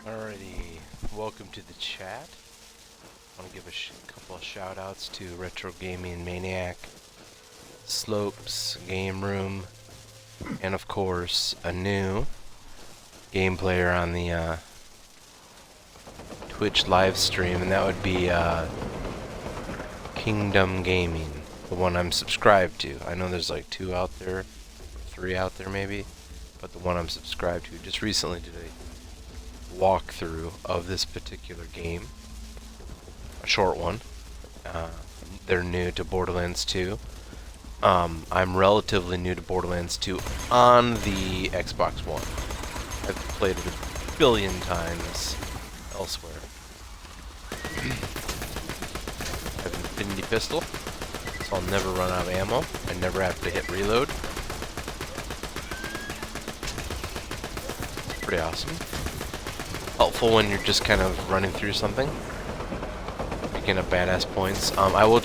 Alrighty, welcome to the chat. I want to give a couple of shout outs to Retro Gaming Maniac, Slopes, Game Room, and of course a new game player on the Twitch live stream, and that would be Kingdom Gaming, the one I'm subscribed to. I know there's like 2 out there, 3 out there maybe, but the one I'm subscribed to just recently did a walkthrough of this particular game, a short one. They're new to Borderlands 2. I'm relatively new to Borderlands 2 on the Xbox One. I've played it a billion times elsewhere. I have an Infinity Pistol, so I'll never run out of ammo. I never have to hit reload. Pretty awesome. Helpful when you're just kind of running through something, picking up badass points. I will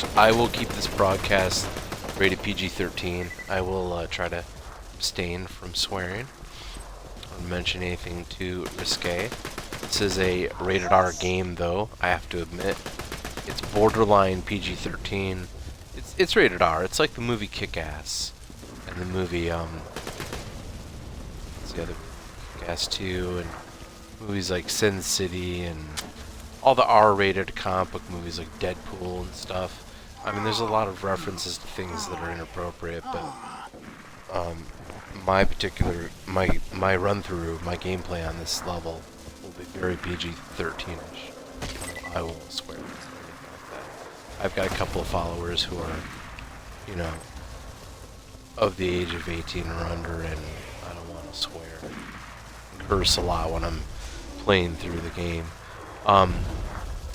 keep this broadcast rated PG-13. I will try to abstain from swearing or mention anything too risque. This is a rated R game, though. I have to admit, it's borderline PG-13. It's rated R. It's like the movie Kick-Ass and the movie what's the other movie? Kick-Ass 2 and movies like Sin City and all the R-rated comic book movies like Deadpool and stuff. I mean, there's a lot of references to things that are inappropriate, but my run-through, my gameplay on this level will be very PG-13ish. I won't swear or anything like that. I've got a couple of followers who are, you know, of the age of 18 or under, and I don't want to swear and curse a lot when I'm playing through the game.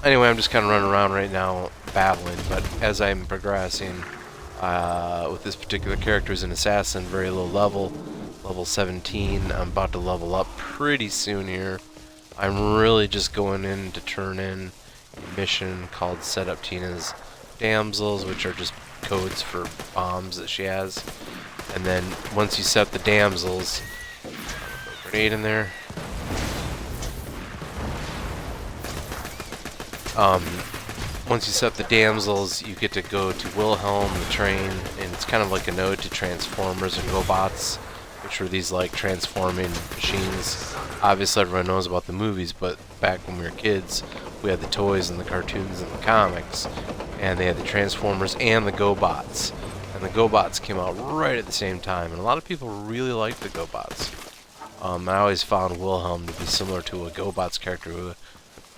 Anyway, I'm just kind of running around right now battling, but as I'm progressing with this particular character as an assassin, very low level, level 17. I'm about to level up pretty soon here. I'm really just going in to turn in a mission called Set Up Tina's Damsels, which are just codes for bombs that she has. And then once you set the damsels, grenade in there. Once you set the damsels, you get to go to Wilhelm, the train, and it's kind of like a node to Transformers and GoBots, which were these like transforming machines. Obviously everyone knows about the movies, but back when we were kids, we had the toys and the cartoons and the comics, and they had the Transformers and the GoBots. And the GoBots came out right at the same time, and a lot of people really liked the GoBots. I always found Wilhelm to be similar to a GoBots character who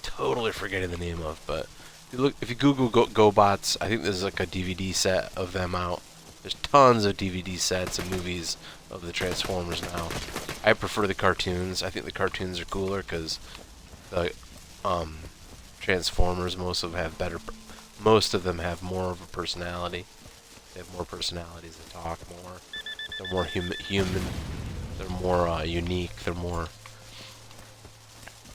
totally forgetting the name of, but if you Google GoBots, I think there's like a DVD set of them out. There's tons of DVD sets and movies of the Transformers now. I prefer the cartoons. I think the cartoons are cooler because the Transformers, most of them have more of a personality. They have more personalities. They talk more. They're more human. They're more unique. They're more,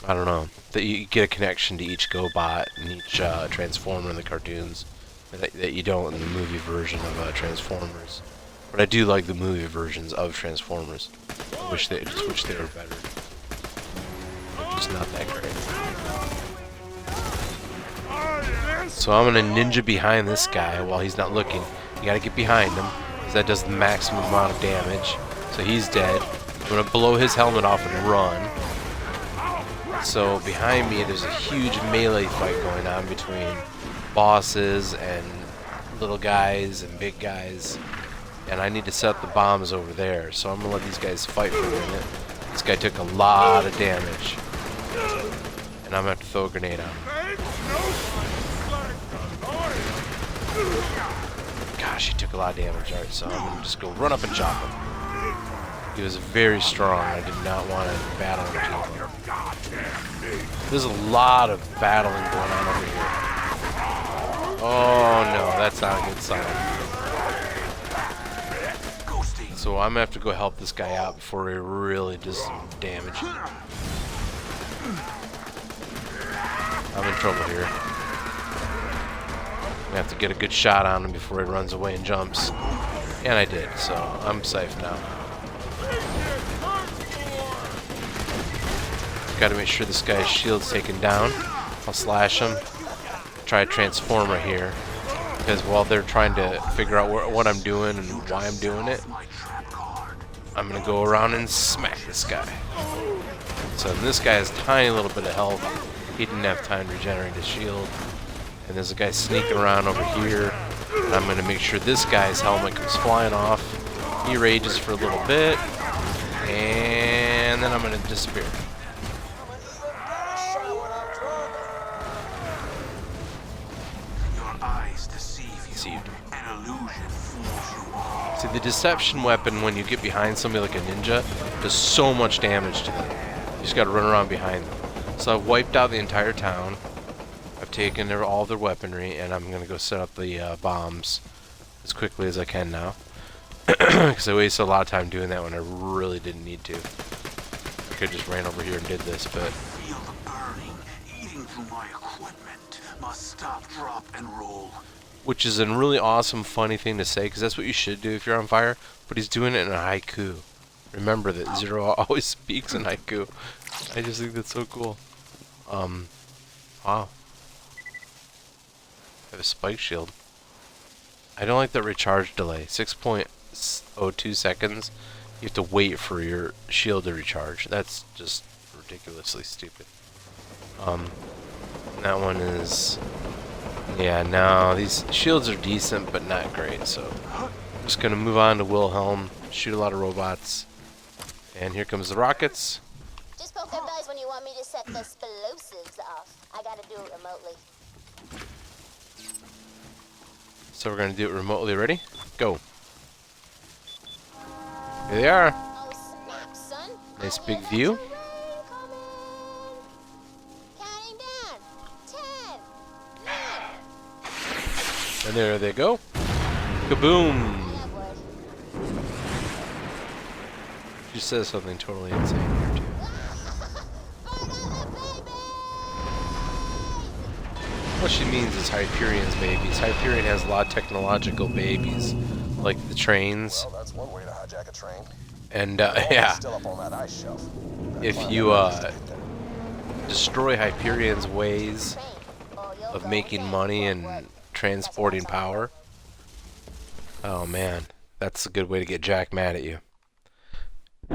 I don't know, that you get a connection to each GoBot and each Transformer in the cartoons that you don't in the movie version of Transformers. But I do like the movie versions of Transformers. I wish they were better. They're just not that great. So I'm gonna ninja behind this guy while he's not looking. You gotta get behind him, because that does the maximum amount of damage. So he's dead. I'm gonna blow his helmet off and run. So behind me there's a huge melee fight going on between bosses and little guys and big guys, and I need to set the bombs over there, so I'm gonna let these guys fight for a minute. This guy took a lot of damage, and I'm gonna have to throw a grenade on him. Gosh, he took a lot of damage. Alright, so I'm gonna just go run up and chop him. He was very strong. I did not want to battle him. There's a lot of battling going on over here. Oh no, that's not a good sign. So I'm gonna have to go help this guy out before he really does some damage. I'm in trouble here. I have to get a good shot on him before he runs away and jumps. And I did, so I'm safe now. Gotta make sure this guy's shield's taken down. I'll slash him. Try to transform right here. Because while they're trying to figure out what I'm doing and why I'm doing it, I'm gonna go around and smack this guy. So this guy has a tiny little bit of health. He didn't have time to regenerate his shield. And there's a guy sneaking around over here. And I'm gonna make sure this guy's helmet comes flying off. He rages for a little bit. And then I'm gonna disappear. See, the deception weapon, when you get behind somebody like a ninja, does so much damage to them. You just gotta run around behind them. So I've wiped out the entire town. I've taken all their weaponry, and I'm gonna go set up the bombs as quickly as I can now. Because I wasted a lot of time doing that when I really didn't need to. I could just ran over here and did this, but... Feel the burning, eating through my equipment. Must stop, drop, and roll. Which is a really awesome, funny thing to say, because that's what you should do if you're on fire. But he's doing it in a haiku. Remember that Zero always speaks in haiku. I just think that's so cool. Wow. I have a spike shield. I don't like the recharge delay. 6.02 seconds. You have to wait for your shield to recharge. That's just ridiculously stupid. That one is... Yeah, no, these shields are decent, but not great, so... I'm just gonna move on to Wilhelm, shoot a lot of robots. And here comes the rockets. Just poke their bellies when you want me to set the explosives off. I gotta do it remotely. So we're gonna do it remotely. Ready? Go. Here they are. Oh, snap, son. Nice big view. Counting down. 10, 9. And there they go. Kaboom! She says something totally insane here too. What she means is Hyperion's babies. Hyperion has a lot of technological babies, like the trains. Well, that's one way to hijack a train. And yeah, Still up on that ice shelf. if you destroy Hyperion's ways of making money and transporting power, oh man, that's a good way to get Jack mad at you.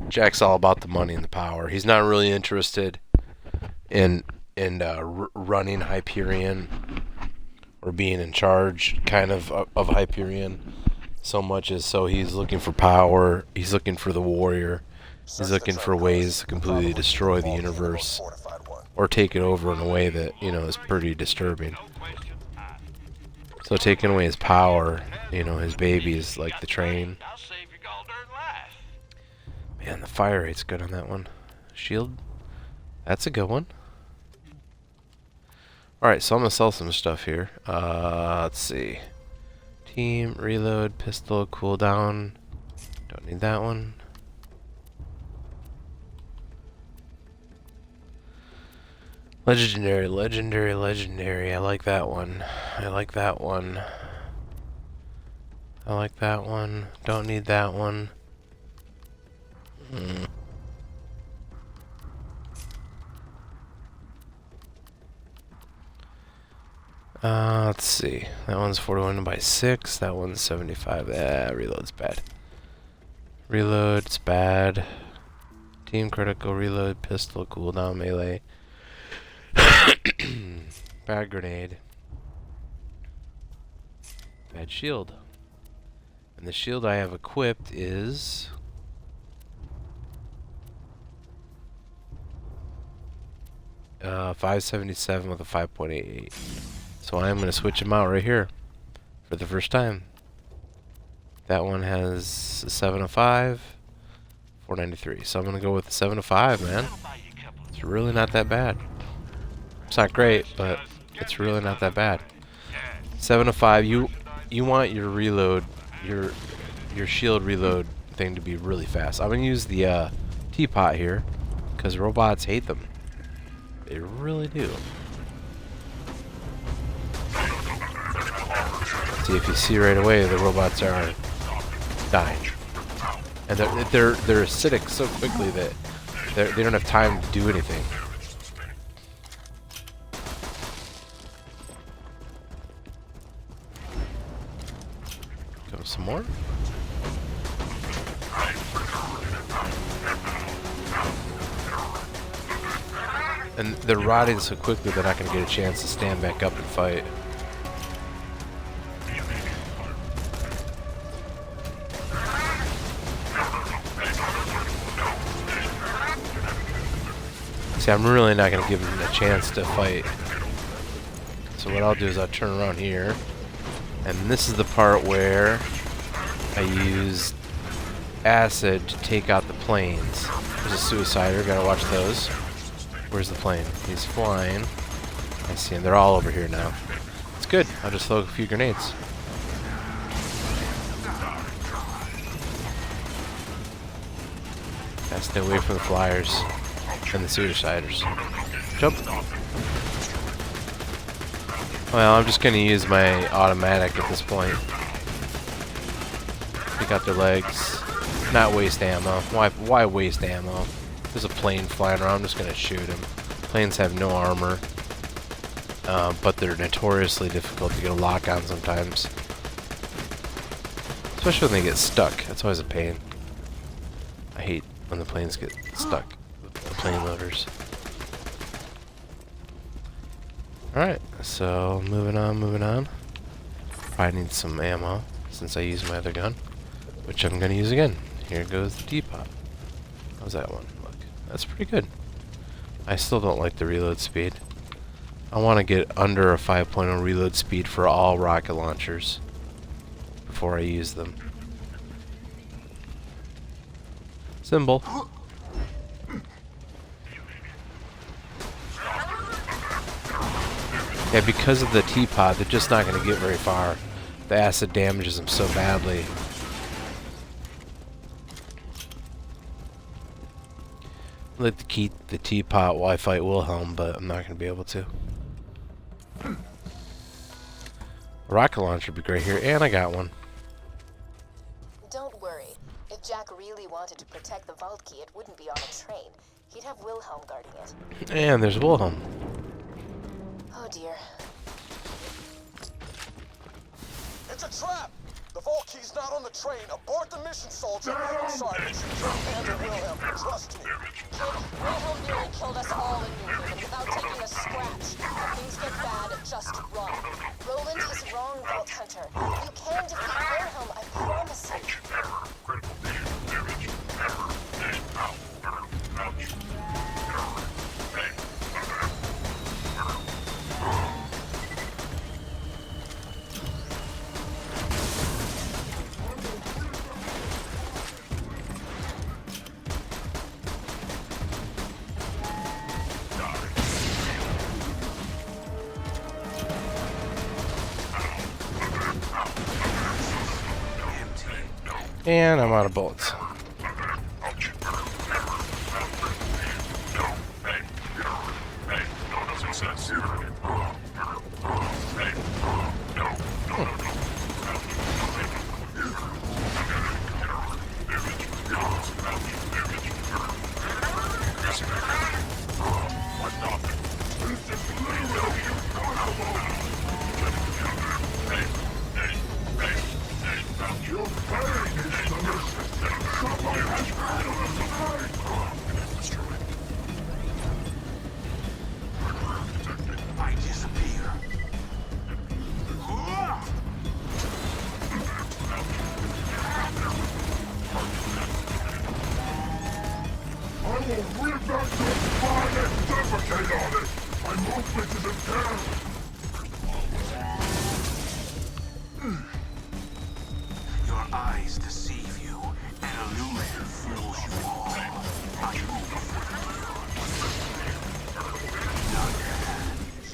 Jack's all about the money and the power. He's not really interested in running Hyperion or being in charge kind of Hyperion so much as so he's looking for power. He's looking for the warrior. He's looking for ways to completely destroy the universe or take it over in a way that, you know, is pretty disturbing. So taking away his power, you know, his babies like the train. Man, the fire rate's good on that one. Shield, that's a good one. Alright, so I'm going to sell some stuff here. Let's see. Team, reload, pistol, cooldown. Don't need that one. Legendary, legendary, legendary. I like that one. I like that one. I like that one. Don't need that one. Let's see. That one's 41 by 6. That one's 75. Reload's bad. Reload's bad. Team critical, reload, pistol, cooldown, melee. Bad grenade. Bad shield. And the shield I have equipped is... .577 with a 5.88. So I am going to switch them out right here for the first time. That one has a 705, 493. So I'm going to go with the 705, man. It's really not that bad. It's not great, but it's really not that bad. 705. You want your reload, your shield reload thing to be really fast. I'm going to use the teapot here because robots hate them. They really do. See, if you see right away, the robots are dying, and they're acidic so quickly that they don't have time to do anything. more. And they're rotting so quickly they're not going to get a chance to stand back up and fight. See, I'm really not going to give them a chance to fight. So what I'll do is I'll turn around here. And this is the part where I use acid to take out the planes. There's a suicider, gotta watch those. Where's the plane? He's flying. I see him, they're all over here now. It's good, I'll just throw a few grenades. Gotta stay away from the flyers and the suiciders. Jump. Well, I'm just gonna use my automatic at this point. Pick out their legs. Not waste ammo. Why waste ammo? There's a plane flying around, I'm just gonna shoot him. Planes have no armor. But they're notoriously difficult to get a lock on sometimes. Especially when they get stuck. That's always a pain. I hate when the planes get stuck with the plane loaders. Alright, so moving on. I need some ammo since I used my other gun, which I'm going to use again. Here goes the teapot. How's that one look? That's pretty good. I still don't like the reload speed. I want to get under a 5.0 reload speed for all rocket launchers before I use them. Symbol. Yeah, because of the teapot, they're just not going to get very far. The acid damages them so badly. I'd like to keep the teapot while I fight Wilhelm, but I'm not going to be able to. A rocket launcher would be great here, and I got one. Don't worry. If Jack really wanted to protect the vault key, it wouldn't be on a train. He'd have Wilhelm guarding it. And there's Wilhelm. Oh dear. It's a trap! The vault key's not on the train. Abort the mission, soldier. I'm sorry, but you can't handle Wilhelm. Trust me. Wilhelm nearly killed us all in New Haven without taking a scratch. If things get bad, just run. Roland is wrong, Vault Hunter. You can defeat Wilhelm, I promise you. And I'm out of bullets. I disappear. I will rip out your spine and defecate on it! My movement is impaired! Your eyes deceive you. An illusion fools you all. I move for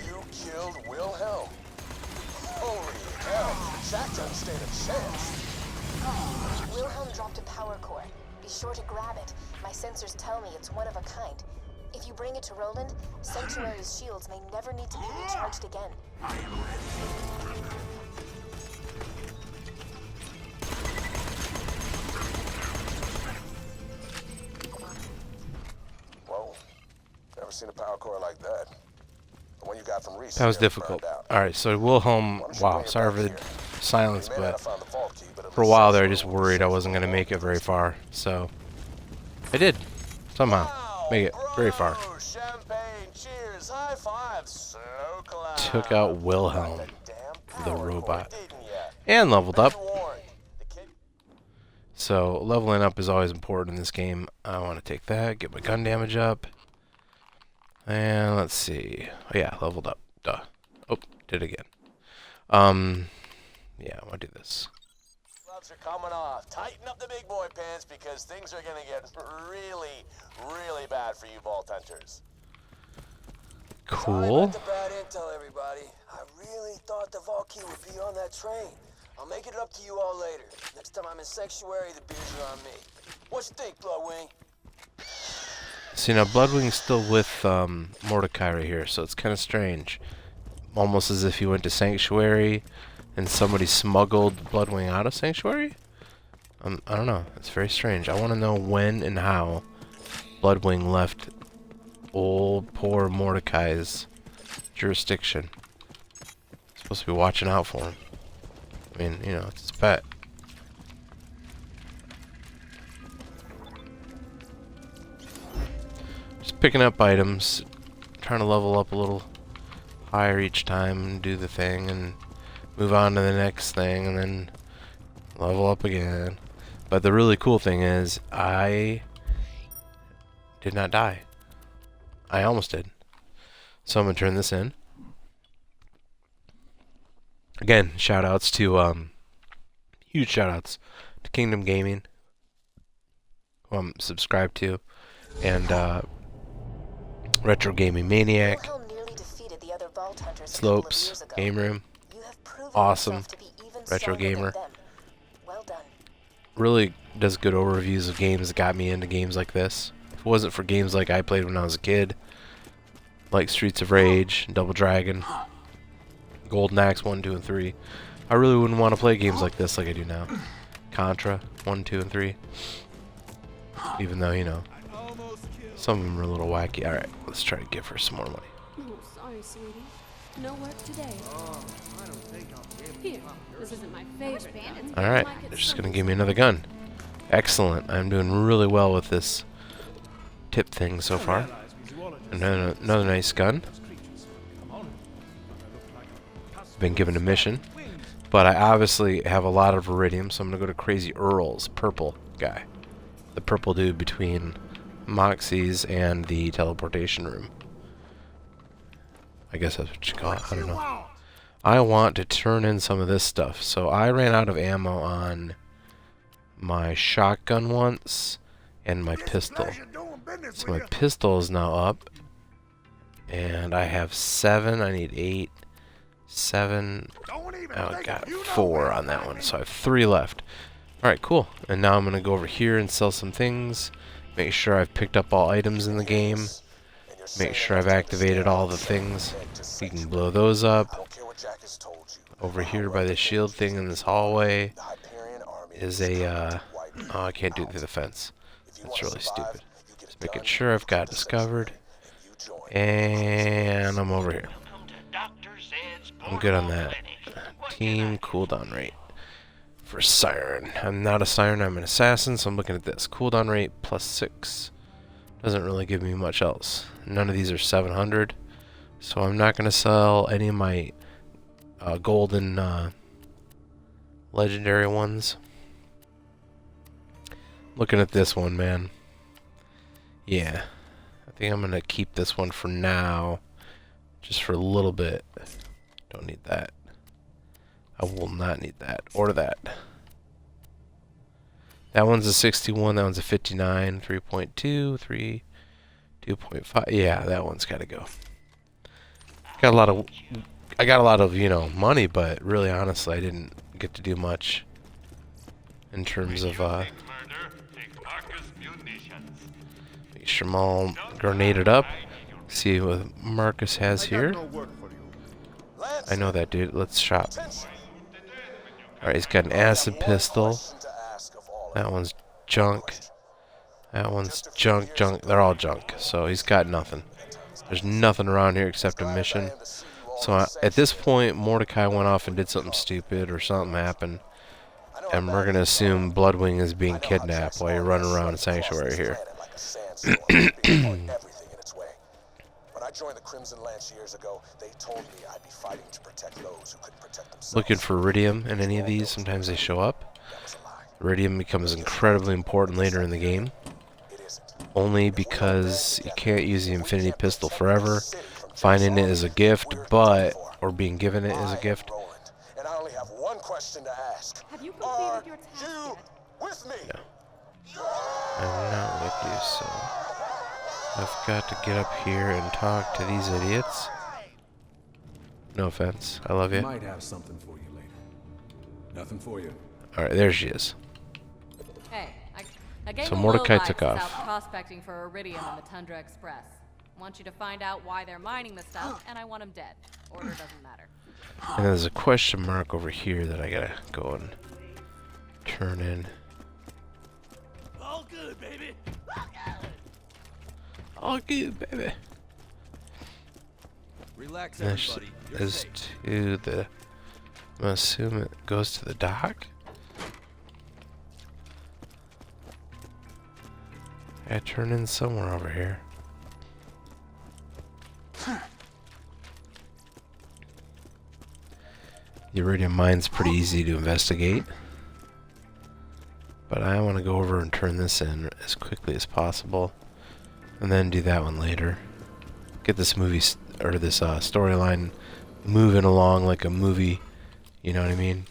You killed Wilhelm. Holy hell. Jack doesn't stand a chance. Wilhelm dropped a power core. Be sure to grab it. My sensors tell me it's one of a kind. If you bring it to Roland, Sanctuary's shields may never need to be recharged again. I am ready. Whoa. Never seen a power core like that. The one you got from Reese. That was nearly difficult. burned out. Alright, so Wilhelm, Why don't you wow, bring it sorry back for the here? silence, You may not but have found the vault key, but at For a while there, I just worried I wasn't going to make it very far. So, I did. Somehow. Make it very far. Bro, champagne, cheers, high five, so glad. Took out Wilhelm, Got the damn the power robot. cord, didn't ya? And leveled up. Be warned, the kid- So, leveling up is always important in this game. I want to take that, get my gun damage up. And let's see. Oh, yeah, leveled up. Duh. Oh, did it again. Yeah, I want to do this. gloves are coming off. Tighten up the big boy pants because things are gonna get really, really bad for you bolt hunters. Sorry Cool. about the bad intel, everybody. I really thought the Valkyrie would be on that train. I'll make it up to you all later. Next time I'm in Sanctuary, the beers are on me. What you think, Bloodwing? See, now Bloodwing's still with Mordecai right here, so it's kind of strange. Almost as if he went to Sanctuary and somebody smuggled Bloodwing out of Sanctuary? I don't know. It's very strange. I want to know when and how Bloodwing left old poor Mordecai's jurisdiction. Supposed to be watching out for him. I mean, you know, it's his pet. Just picking up items, trying to level up a little higher each time and do the thing and move on to the next thing and then level up again. But the really cool thing is I did not die. I almost did. So I'm going to turn this in. Again, shout outs to huge shout outs to Kingdom Gaming, who I'm subscribed to, and Retro Gaming Maniac, Wilhelm nearly defeated the other Vault Hunters a couple of Slopes, years ago. Game Room. You have proven Awesome. yourself to be even Retro stronger Gamer. than them. Well done. Really does good overviews of games that got me into games like this. If it wasn't for games like I played when I was a kid, like Streets of Rage, Double Dragon, Golden Axe 1, 2, and 3, I really wouldn't want to play games like this like I do now. Contra 1, 2, and 3. Even though, you know, some of them are a little wacky. Alright, let's try to give her some more money. Oh, sorry, sweetie. No work today. Here, this isn't my favorite gun. Alright, they're just going to give me another gun. Excellent. I'm doing really well with this tip thing so far. Another nice gun. Been given a mission. But I obviously have a lot of iridium, so I'm going to go to Crazy Earl's purple guy. The purple dude between Moxie's and the teleportation room. I guess that's what you call it. I don't know. I want to turn in some of this stuff. So I ran out of ammo on my shotgun once and my pistol. So my pistol is now up. And I have 7. I need 8. 7. Oh, I got 4 on that one. So I have 3 left. Alright, cool. And now I'm going to go over here and sell some things. Make sure I've picked up all items in the game. Make sure I've activated all the things. You can blow those up. Over here by the shield thing in this hallway is a, oh, I can't do it through the fence. That's really stupid. Just making sure I've got discovered. And I'm over here. I'm good on that. Team cooldown rate. For Siren. I'm not a Siren, I'm an Assassin, so I'm looking at this. Cooldown rate +6. Doesn't really give me much else. None of these are 700. So I'm not going to sell any of my golden legendary ones. Looking at this one, man. Yeah. I think I'm going to keep this one for now. Just for a little bit. Don't need that. I will not need that. Or that. That one's a 61. That one's a 59. 3.2. 3. 2.5. Yeah, that one's got to go. I got a lot of, you know, money, but really, honestly, I didn't get to do much in terms of, make sure I'm all grenaded up. See what Marcus has here. I know that dude. Let's shop. Alright, he's got an acid pistol. That one's junk. That one's junk. They're all junk. So he's got nothing. There's nothing around here except a mission. So at this point, Mordecai went off and did something stupid or something happened. And we're gonna assume Bloodwing is being kidnapped while you're running around Sanctuary here. Everything in its way. When I joined the Crimson Lance years ago, they told me I'd be fighting to protect those who couldn't protect themselves. Looking for Iridium in any of these, sometimes they show up. Iridium becomes incredibly important later in the game. Only because you can't use the Infinity Pistol forever. Finding it is a gift, or being given it is a gift. And I only have one question to ask. Have you completed your task You yet? with me? I'm not with you, so I've got to get up here and talk to these idiots. No offense, I love you. Might have something for you later. Nothing for you. Alright, there she is. Hey, I gave So a Mordecai lowlife took off. out prospecting for iridium in the Tundra Express. Want you to find out why they're mining the stuff, and I want them dead. Order doesn't matter. And there's a question mark over here that I gotta go and turn in. All good, baby. All good, baby. Relax, This everybody. You're is safe. to the... I'm gonna assume it goes to the dock? I turn in somewhere over here. The iridium mine's pretty easy to investigate. But I want to go over and turn this in as quickly as possible. And then do that one later. Get this movie, or this storyline moving along like a movie. You know what I mean?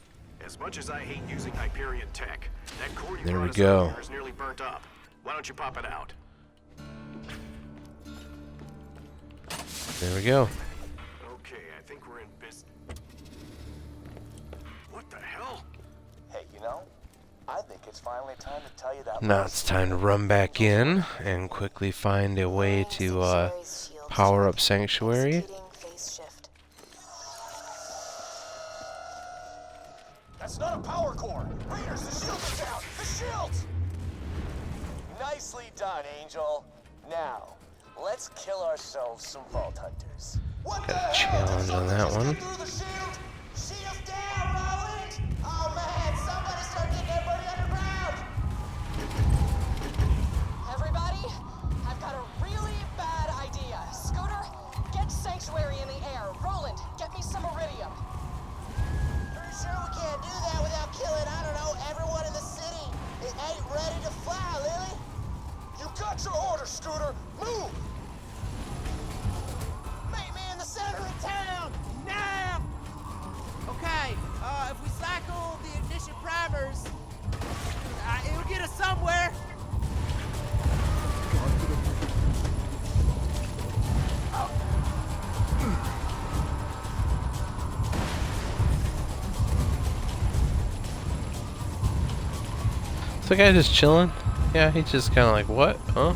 As much as I hate using Hyperion tech, that core you There we brought us go. up here is nearly burnt up. Why don't you pop it out? There we go. Okay, I think we're in business. What the hell? Hey, you know, I think it's finally time to tell you that. Now it's time to run back in and quickly find a way to power up Sanctuary. That's not a power core. Raiders, the shield is down. The shield. Nicely done, Angel. Now, let's kill ourselves some Vault Hunters. What the Got a hell? challenge Did on something that just one. get through the shield? Shield down, Roland! Oh man, somebody start getting everybody underground! Everybody, I've got a really bad idea. Scooter, get Sanctuary in the air. Roland, get me some iridium. Pretty sure we can't do that without killing, I don't know, everyone in the city. It ain't ready to fly, Lily. You got your order, Scooter. Move! Meet me in the center of town, now! Okay, if we cycle the ignition primers, it'll get us somewhere. Is the guy just chilling? Yeah, he's just kind of like, what? Huh?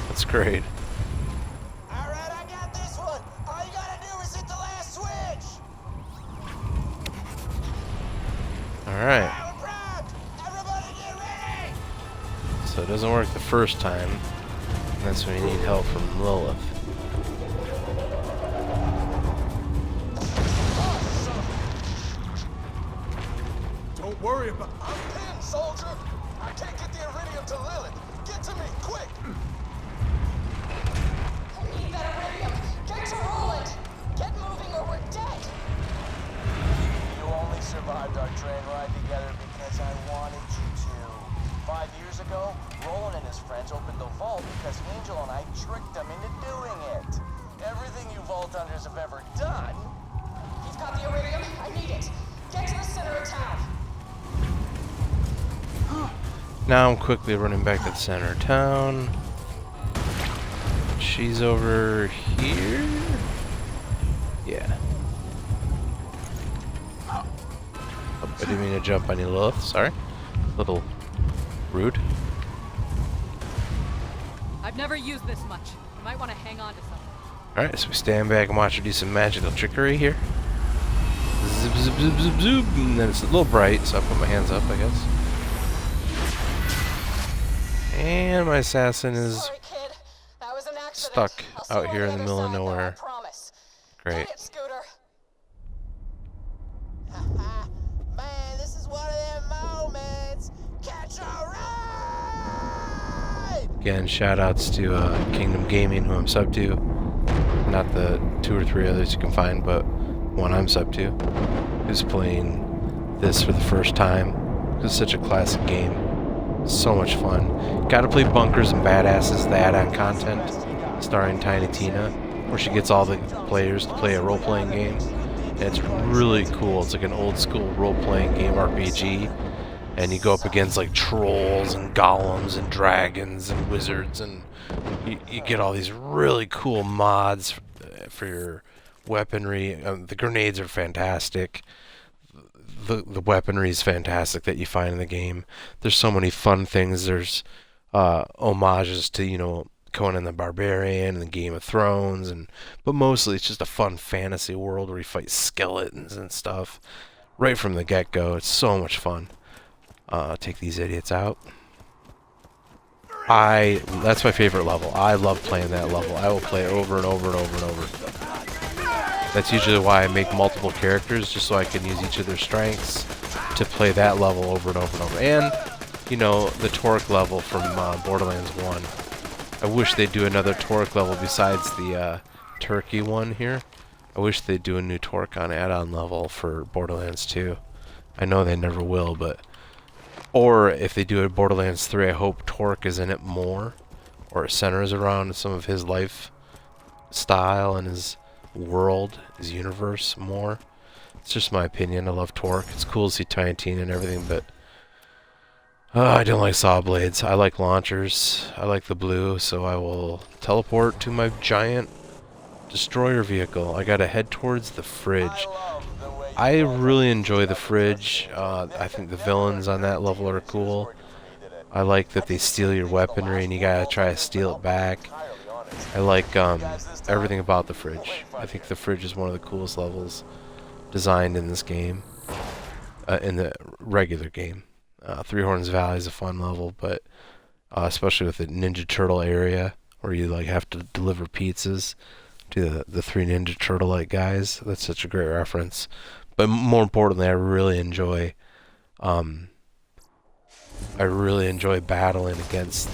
That's great. Alright, I got this one. All you gotta do is hit the last switch. Alright. We're primed. Everybody get ready. So it doesn't work the first time. And that's when you need help from Lilith. Don't worry about. I'm pinned, soldier. I can't get the iridium to Lilith. Get to me, quick! I need that iridium. Get to Roland. Get moving or we're dead. You only survived our train ride together because I wanted you to. 5 years ago, Roland and his friends opened the vault because Angel and I tricked them into doing it. Everything you Vault Hunters have ever done. You've got the iridium. I need it. Get to the center of town. Now I'm quickly running back to the center of town. She's over here? Yeah. Oh, I didn't mean to jump on you, Lilith. Sorry. Little rude. I've never used this much. You might want to hang on to something. Alright, so we stand back and watch her do some magical trickery here. Zip, zip, zip, zip, zip. And then it's a little bright, so I'll put my hands up, I guess. And my assassin is Sorry, kid. That was an accident. stuck I'll see out you on here in the other middle of side, though, I nowhere. promise. Great. Get it, Scooter. Man, this Again, shoutouts to Kingdom Gaming, who I'm sub to. Not the 2 or 3 others you can find, but one I'm sub to, who's playing this for the first time. It's such a classic game. So much fun. Gotta play Bunkers and Badasses, the add-on content, starring Tiny Tina, where she gets all the players to play a role-playing game. And it's really cool. It's like an old-school role-playing game RPG. And you go up against like trolls and golems and dragons and wizards, and you get all these really cool mods for your weaponry. The grenades are fantastic. The weaponry is fantastic that you find in the game. There's so many fun things. There's homages to, you know, Conan the Barbarian and the Game of Thrones, but mostly it's just a fun fantasy world where you fight skeletons and stuff right from the get-go. It's so much fun. Take these idiots out. That's my favorite level. I love playing that level. I will play it over and over and over and over. That's usually why I make multiple characters, just so I can use each of their strengths to play that level over and over and over. And, you know, the Torque level from Borderlands 1. I wish they'd do another Torque level besides the Turkey one here. I wish they'd do a new Torque on add-on level for Borderlands 2. I know they never will, but... Or if they do a Borderlands 3, I hope Torque is in it more, or it centers around some of his lifestyle and his world, his universe more. It's just my opinion. I love Torque. It's cool to see Tiny Tina and everything, but I don't like saw blades. I like launchers. I like the blue, so I will teleport to my giant destroyer vehicle. I gotta head towards the fridge. I really enjoy the fridge. I think the villains on that level are cool. I like that they steal your weaponry and you gotta try to steal it back. I like everything about the fridge. I think the fridge is one of the coolest levels designed in this game, in the regular game. Three Horns Valley is a fun level, but especially with the Ninja Turtle area where you like have to deliver pizzas to the 3 Ninja Turtle-like guys. That's such a great reference. But more importantly, I really enjoy battling against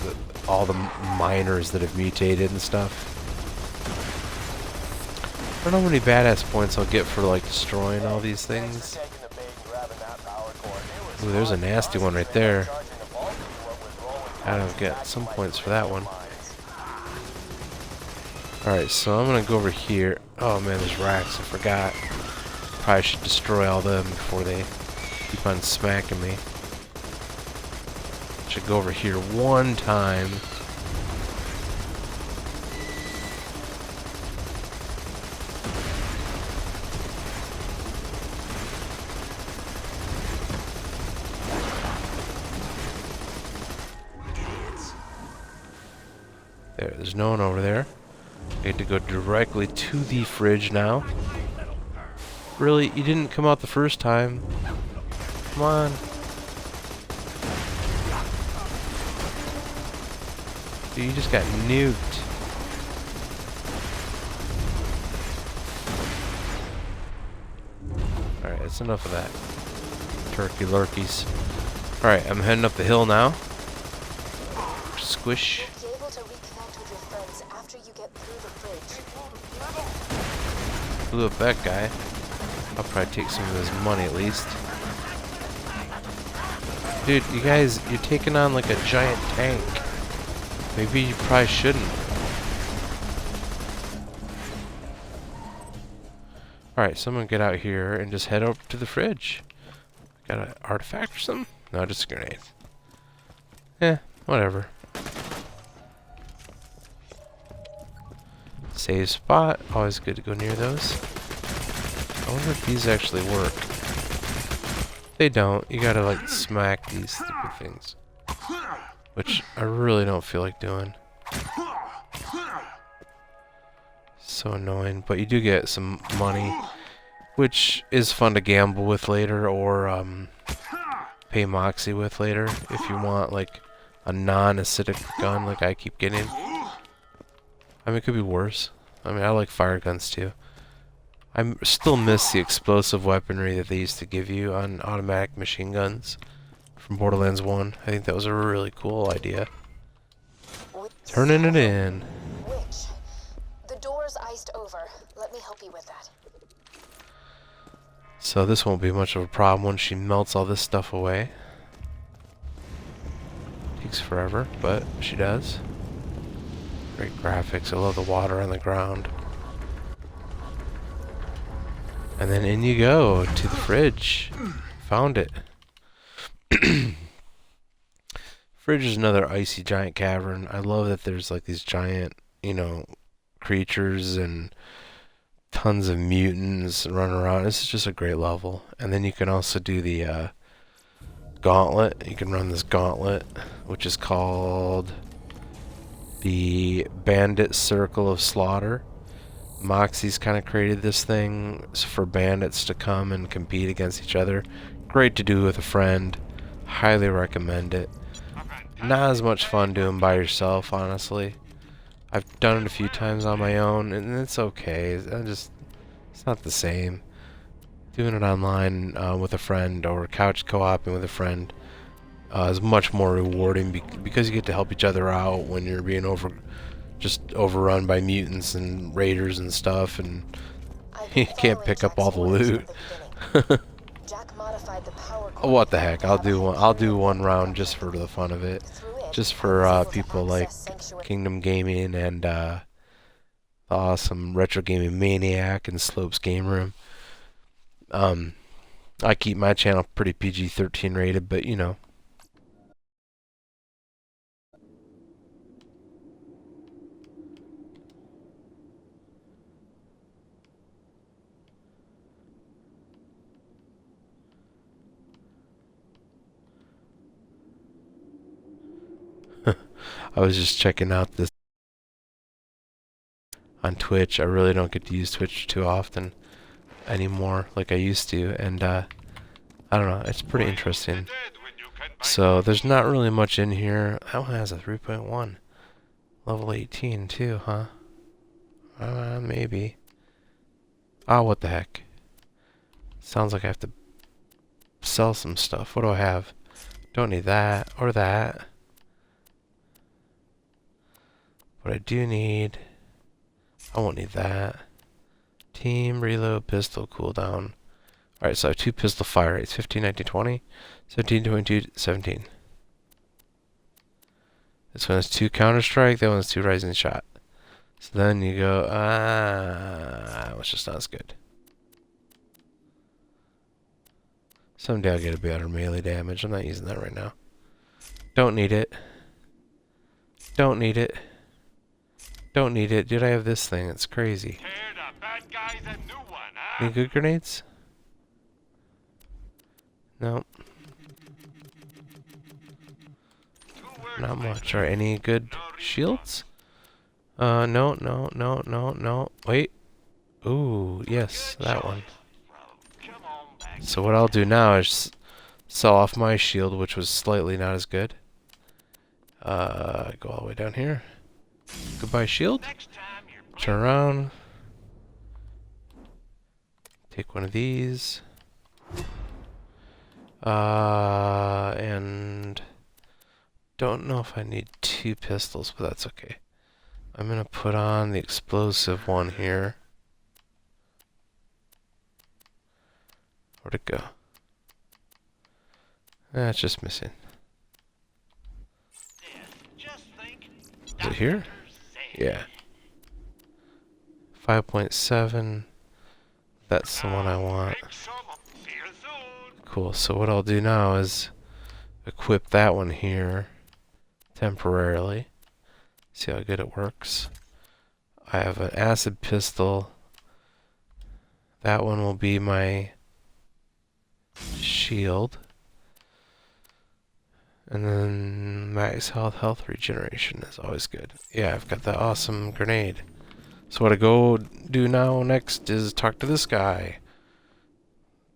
all the miners that have mutated and stuff. I don't know how many badass points I'll get for like destroying all these things. Ooh, there's a nasty one right there. I don't get some points for that one. Alright, so I'm gonna go over here. Oh man, there's racks, I forgot. Probably should destroy all them before they keep on smacking me. Should go over here one time. There's no one over there. I get to go directly to the fridge now. Really? You didn't come out the first time. Come on. Dude, you just got nuked. Alright, that's enough of that. Turkey lurkies. Alright, I'm heading up the hill now. Squish. Blew up that guy. I'll probably take some of his money at least. Dude, you guys, you're taking on like a giant tank. Maybe you probably shouldn't. Alright, so I'm gonna get out here and just head over to the fridge. Got an artifact or something? No, just a grenade. Eh, whatever. Save spot. Always good to go near those. I wonder if these actually work. They don't. You gotta like smack these stupid things. Which I really don't feel like doing. So annoying. But you do get some money, which is fun to gamble with later, or pay Moxie with later if you want like a non-acidic gun like I keep getting. I mean, it could be worse. I mean, I like fire guns too. I still miss the explosive weaponry that they used to give you on automatic machine guns from Borderlands 1. I think that was a really cool idea. Turning it in. Which? The door's iced over. Let me help you with that. So this won't be much of a problem when she melts all this stuff away. Takes forever, but she does. Great graphics. I love the water on the ground. And then in you go to the fridge. Found it. Fridge is another icy giant cavern. I love that there's like these giant, you know, creatures and tons of mutants running around. This is just a great level. And then you can also do the gauntlet. You can run this gauntlet, which is called the Bandit Circle of Slaughter. Moxie's kind of created this thing for bandits to come and compete against each other. Great to do with a friend. Highly recommend it. Not as much fun doing by yourself, honestly. I've done it a few times on my own, and it's okay. It's not the same. Doing it online with a friend or couch co-oping with a friend is much more rewarding because you get to help each other out when you're being overrun by mutants and raiders and stuff, and you can't pick up all the loot. Oh, what the heck? I'll do one round just for the fun of it, just for people like Kingdom Gaming and the awesome Retro Gaming Maniac and Slopes Game Room. I keep my channel pretty PG-13 rated, but you know. I was just checking out this on Twitch. I really don't get to use Twitch too often anymore like I used to, and I don't know, it's pretty interesting. So there's not really much in here. That one has a 3.1. Level 18 too, huh? Maybe. Ah, what the heck. Sounds like I have to sell some stuff. What do I have? Don't need that or that. What I do need, I won't need that. Team, reload, pistol, cooldown. Alright, so I have 2 pistol fire rates, 15, 19, 20, 17, 22, 17. This one has 2 counter-strike, that one has 2 rising shot. So then you go, that was just not as good. Someday I'll get a better melee damage. I'm not using that right now. Don't need it. Don't need it. Don't need it. Dude, I have this thing. It's crazy. Any good grenades? Nope. Not much. Alright, any good shields? No. Wait. Ooh, yes, that one. So what I'll do now is sell off my shield, which was slightly not as good. Go all the way down here. Goodbye, shield. Turn around. Take one of these. And don't know if I need 2 pistols, but that's okay. I'm gonna put on the explosive one here. Where'd it go? It's just missing. Is it here? Yeah. 5.7. That's the one I want. Cool. So what I'll do now is equip that one here temporarily. See how good it works. I have an acid pistol. That one will be my shield. And then max health regeneration is always good. Yeah, I've got that awesome grenade. So what I go do now next is talk to this guy.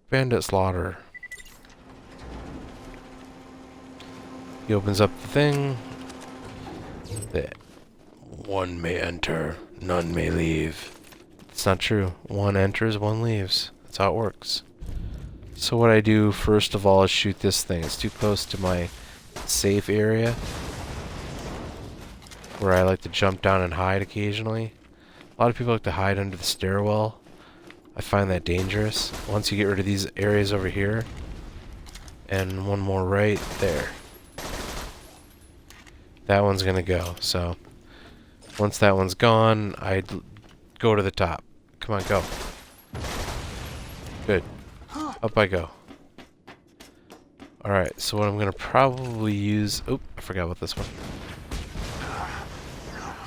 Bandit Slaughter. He opens up the thing. That one may enter, none may leave. It's not true. One enters, one leaves. That's how it works. So what I do first of all is shoot this thing. It's too close to my safe area. where I like to jump down and hide occasionally. A lot of people like to hide under the stairwell. I find that dangerous. Once you get rid of these areas over here, and one more right there, that one's gonna go. So once that one's gone, I go to the top. Come on, go. Good. Up I go. Alright, so what I'm gonna probably use... Oop, I forgot about this one.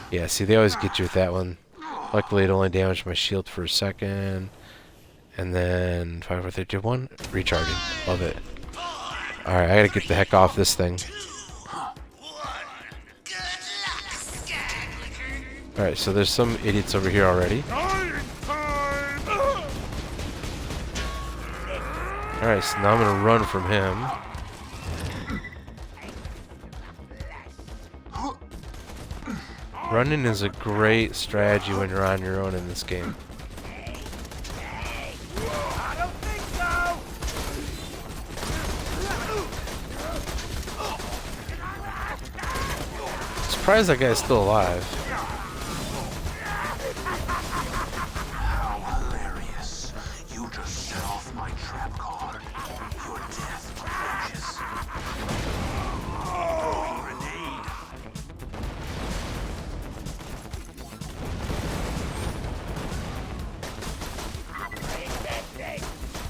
Yeah, see, they always get you with that one. Luckily, it only damaged my shield for a second. And then 5, 4, 3, 2, 1. Recharging. Love it. Alright, I gotta get the heck off this thing. Alright, so there's some idiots over here already. Alright, so now I'm gonna run from him. Running is a great strategy when you're on your own in this game. I don't think so. Surprised that guy's still alive. How hilarious. You just set off my trap card. Your death approaches. Throwing grenade.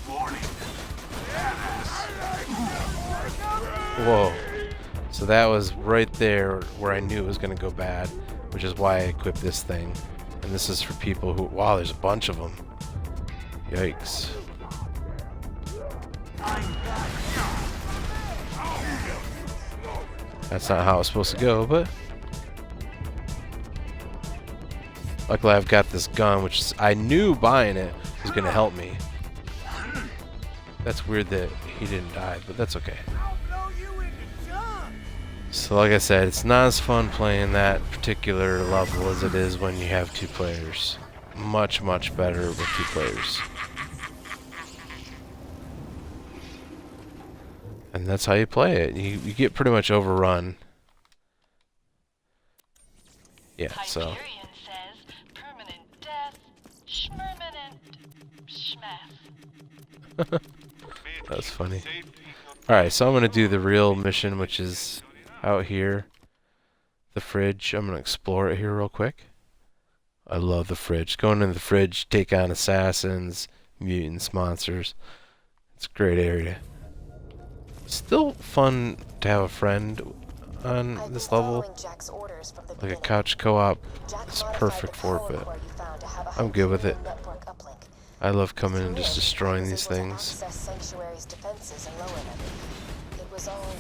Warning. Whoa. So that was right there where I knew it was going to go bad, which is why I equipped this thing. And this is for people who... Wow, there's a bunch of them. Yikes. That's not how it's supposed to go, but... Luckily I've got this gun, which is, I knew buying it was going to help me. That's weird that he didn't die, but that's okay. So like I said, it's not as fun playing that particular level as it is when you have 2 players. Much, much better with 2 players. And that's how you play it. You get pretty much overrun. Yeah, so... Hyperion says permanent death, schmermanent schmath. That's funny. Alright, so I'm going to do the real mission, which is out here. The fridge. I'm going to explore it here real quick. I love the fridge. Going in the fridge, take on assassins, mutants, monsters. It's a great area. Still fun to have a friend on this level. Like a couch co-op. It's perfect for it, but I'm good with it. I love coming and just destroying these things. It was all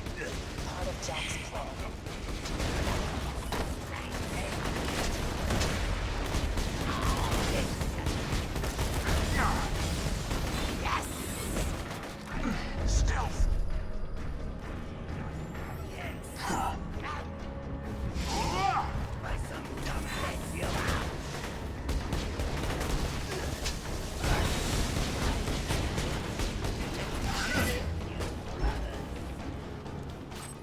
part of Jack's plan. Stealth.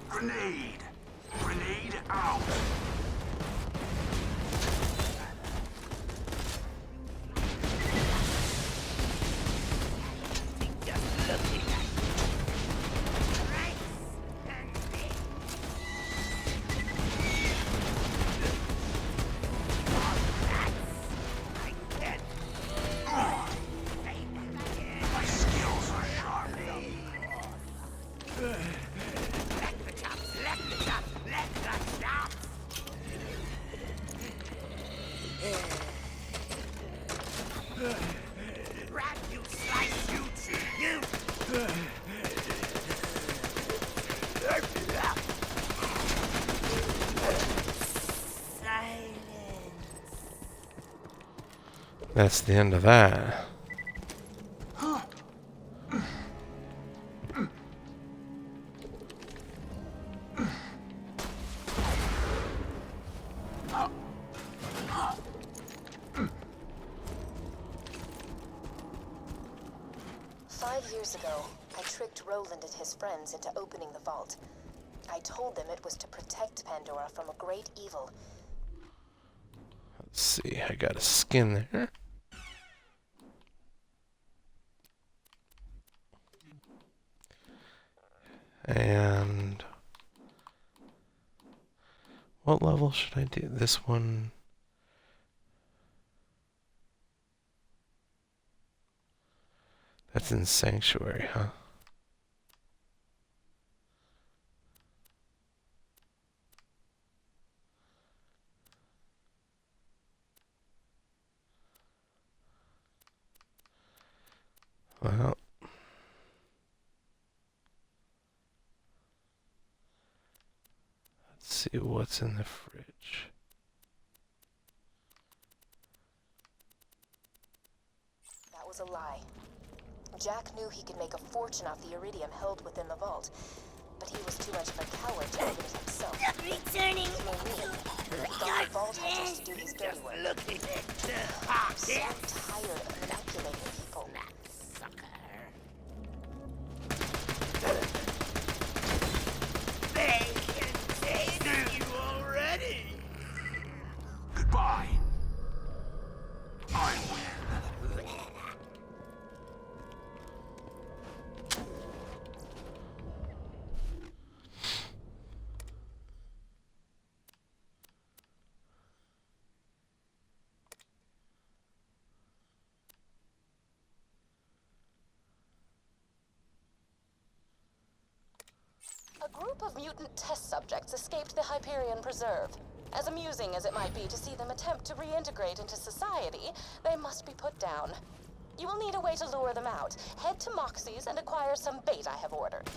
Grenade! Grenade out! My skills are sharp. That's the end of that. 5 years ago, I tricked Roland and his friends into opening the vault. I told them it was to protect Pandora from a great evil, Let's see, I got a skin there. And what level should I do? This one. That's in Sanctuary, huh? Well, let's see what's in the fridge. That was a lie. Jack knew he could make a fortune off the iridium held within the vault, but he was too much of a coward to open it himself. Returning. The vault hunters to do his dirty work. I'm so tired of manipulating people. They can taste you already. Goodbye. I win. A group of mutant test subjects escaped the Hyperion Preserve. As amusing as it might be to see them attempt to reintegrate into society, they must be put down. You will need a way to lure them out. Head to Moxie's and acquire some bait I have ordered.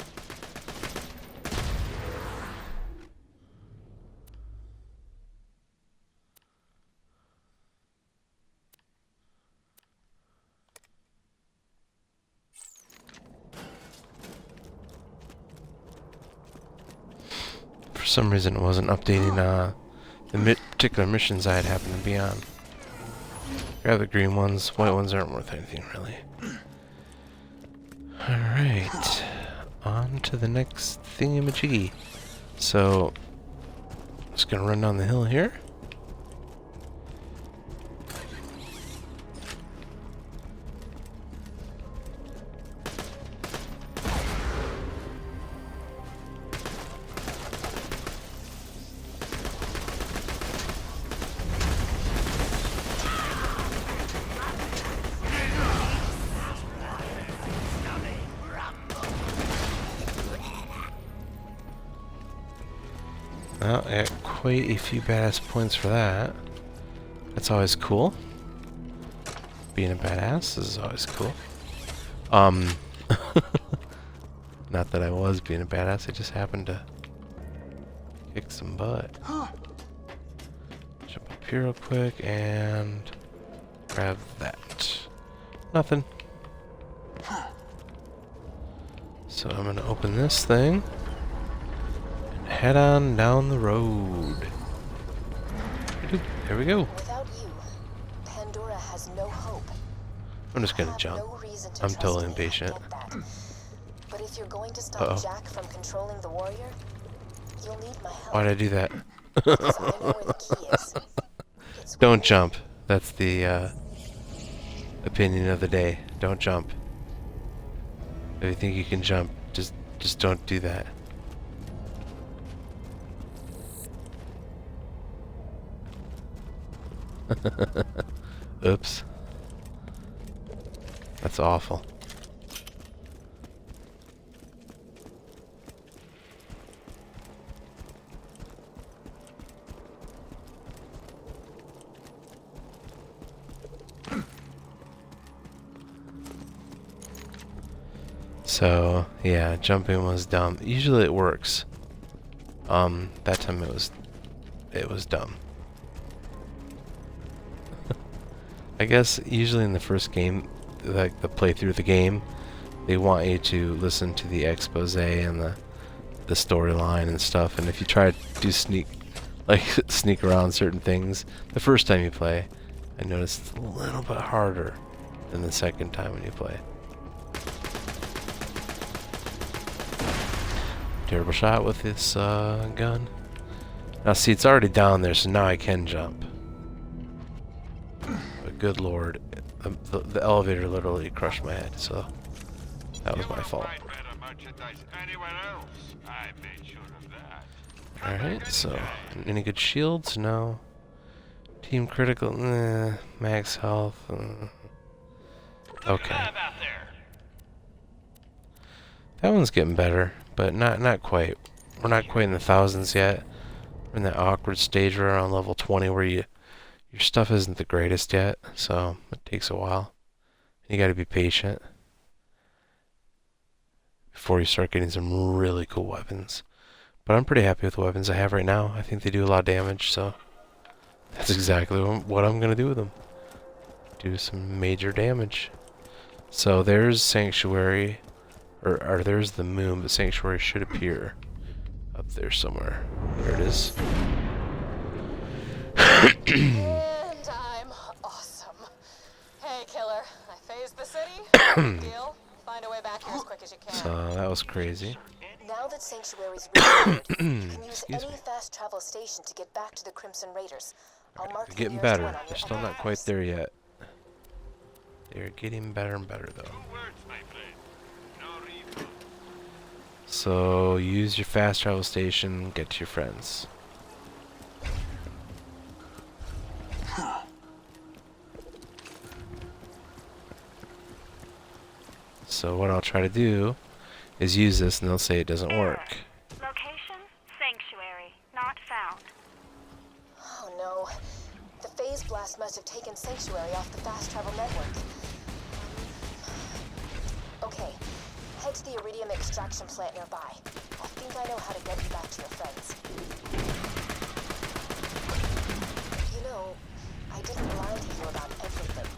For some reason, it wasn't updating the particular missions I had happened to be on. Grab the green ones. White ones aren't worth anything, really. Alright. On to the next thingamajiggy. So, just gonna run down the hill here. Well, I got quite a few badass points for that. That's always cool. Being a badass is always cool. Not that I was being a badass, I just happened to kick some butt. Jump up here real quick and grab that. Nothing. So I'm gonna open this thing. Head on down the road. There we go. Without you, Pandora has no hope. I'm just gonna jump. I'm totally impatient. But if you're going to stop Jack from controlling the warrior, you'll need my help. Why'd I do that? Because I know where the key is. It's Don't jump. That's the opinion of the day. Don't jump. If you think you can jump, just don't do that. Oops. That's awful. So, yeah, jumping was dumb. Usually it works. That time it was dumb. I guess usually in the first game, like the playthrough of the game, they want you to listen to the expose and the storyline and stuff. And if you try to sneak around certain things the first time you play, I noticed it's a little bit harder than the second time when you play. Terrible shot with this gun. Now see, it's already down there, so now I can jump. good lord, the elevator literally crushed my head, so that was my fault. Alright, so any good shields? No. Team critical? Nah. Max health? Okay. That one's getting better, but not quite. We're not quite in the thousands yet. We're in that awkward stage where around level 20 where your stuff isn't the greatest yet, so it takes a while. You gotta be patient before you start getting some really cool weapons. But I'm pretty happy with the weapons I have right now. I think they do a lot of damage, so that's exactly what I'm gonna do with them. Do some major damage. So there's Sanctuary, or there's the moon, but Sanctuary should appear up there somewhere. There it is. And I'm awesome. Hey, killer. I phased the city. Deal? Find a way back here as quick as you can. So that was crazy. Now that Sanctuary's restored, you can use any fast travel station to get back to the Crimson Raiders. I'll mark They're the getting nearest better. one on They're your still not quite there yet. They're getting better and better, though. So use your fast travel station, get to your friends. So what I'll try to do is use this, and they'll say it doesn't work. Location, Sanctuary, not found. Oh no. The phase blast must have taken Sanctuary off the fast travel network. Okay, head to the iridium extraction plant nearby. I think I know how to get you back to your friends. You know, I didn't lie to you about everything.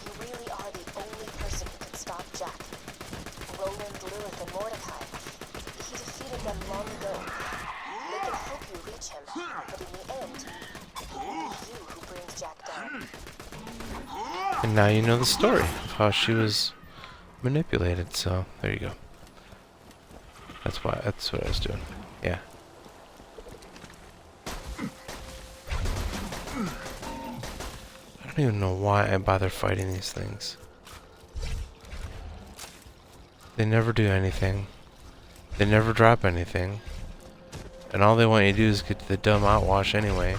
You really are the only person who can stop Jack. Roland, Lilith, and Mordecai. He defeated them long ago. They can help you reach him, but in the end, it will be you who brings Jack down. And now you know the story of how she was manipulated, so there you go. That's what I was doing. Yeah. I don't even know why I bother fighting these things. They never do anything. They never drop anything. And all they want you to do is get to the dumb outwash anyway.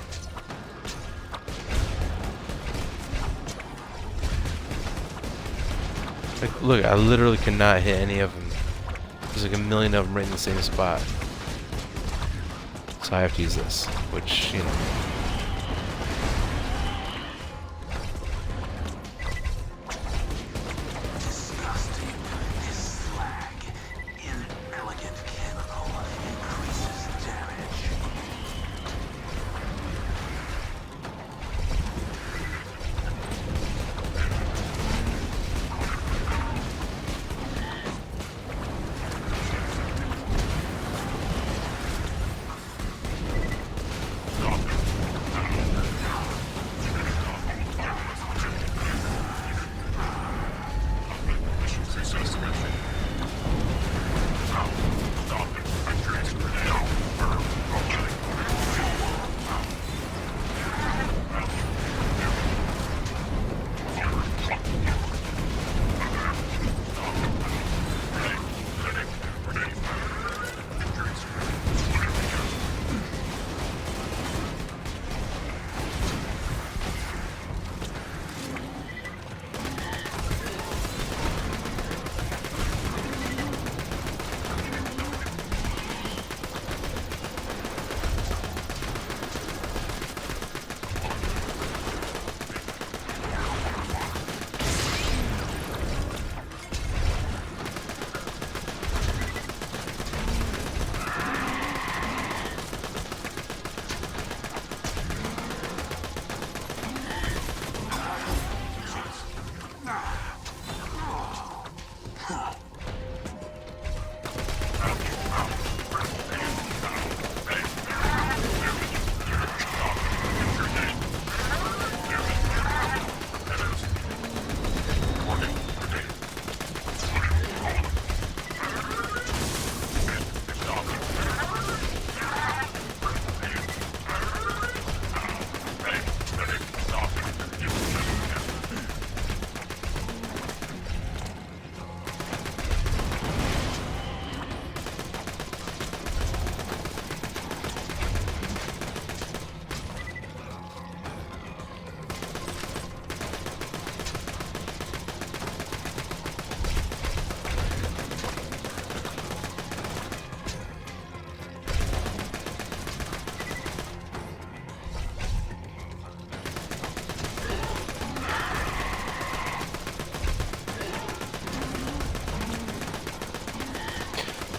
Like, look, I literally cannot hit any of them. There's like a million of them right in the same spot. So I have to use this, which, you know.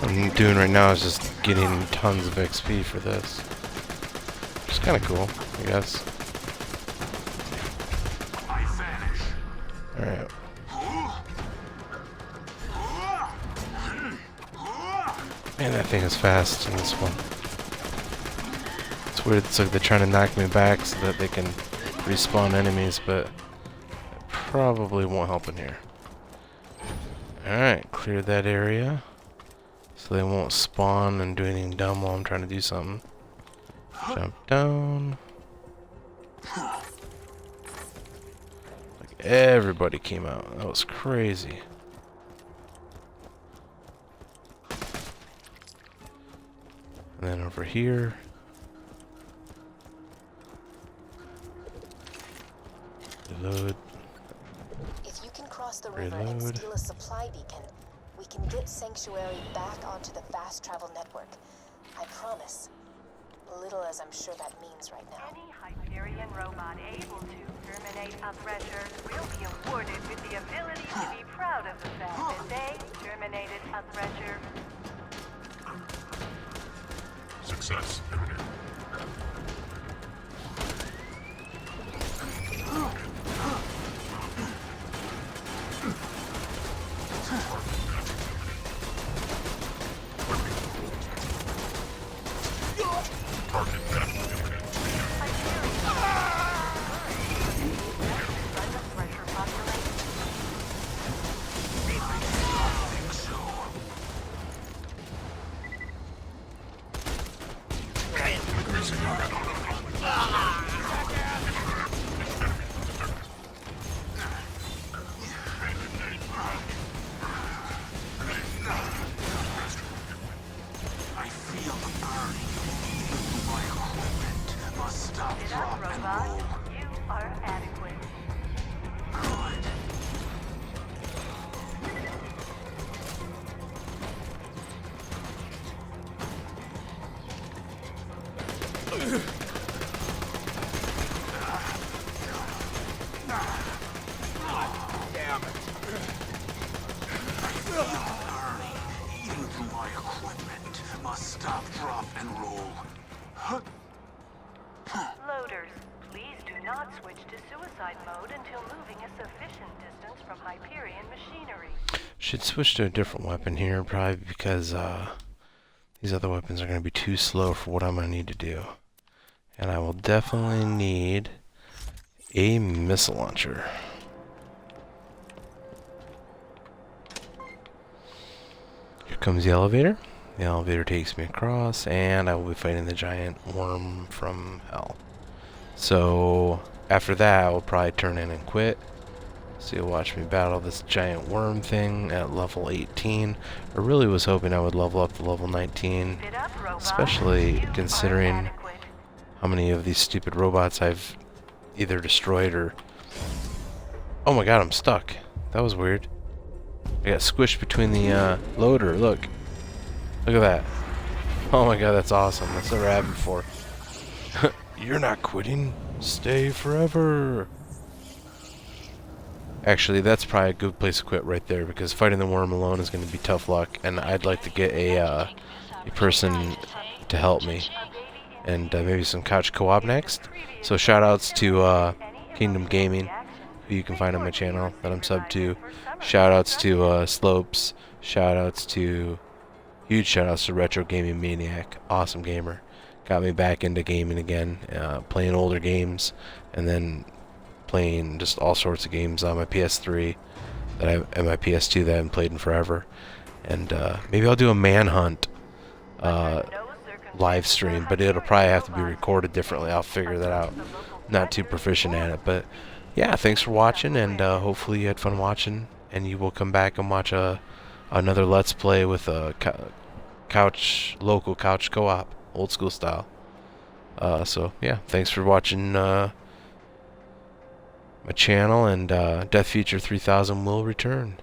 What I'm doing right now is just getting tons of XP for this. It's kind of cool, I guess. Alright. Man, that thing is fast in this one. It's weird, it's like they're trying to knock me back so that they can respawn enemies, but it probably won't help in here. Alright, clear that area so they won't spawn and do anything dumb while I'm trying to do something. Jump down. Like everybody came out. That was crazy. And then over here. Reload. If you can cross the river and steal a supply beacon, we can get Sanctuary back onto the fast travel network. I promise. Little as I'm sure that means right now. Any Hyperion robot able to terminate a thresher will be awarded with the ability to be proud of the fact that they terminated a thresher. Success imminent. Loaders, please do not switch to suicide mode until moving a sufficient distance from Hyperion machinery. Should switch to a different weapon here, probably because these other weapons are going to be too slow for what I'm going to need to do. And I will definitely need a missile launcher. Here comes the elevator. The elevator takes me across, and I will be fighting the giant worm from hell. So after that, I will probably turn in and quit. So you'll watch me battle this giant worm thing at level 18. I really was hoping I would level up to level 19, especially considering how many of these stupid robots I've either destroyed or... Oh my god, I'm stuck. That was weird. I got squished between the loader. Look. Look at that. Oh my god, that's awesome. That's never happened before. You're not quitting. Stay forever. Actually, that's probably a good place to quit right there, because fighting the worm alone is going to be tough luck, and I'd like to get a person to help me. And maybe some couch co-op next. So shoutouts to Kingdom Gaming, who you can find on my channel that I'm subbed to. Shoutouts to Slopes. Shoutouts to... Huge shoutouts to Retro Gaming Maniac. Awesome gamer. Got me back into gaming again. Playing older games. And then playing just all sorts of games on my PS3 and my PS2 that I haven't played in forever. And maybe I'll do a Manhunt live stream, but it'll probably have to be recorded differently. I'll figure that out. Not too proficient at it, but yeah, thanks for watching, and hopefully you had fun watching, and you will come back and watch another Let's Play with a local couch co-op, old school style. So yeah, thanks for watching my channel, and Death Future 3000 will return.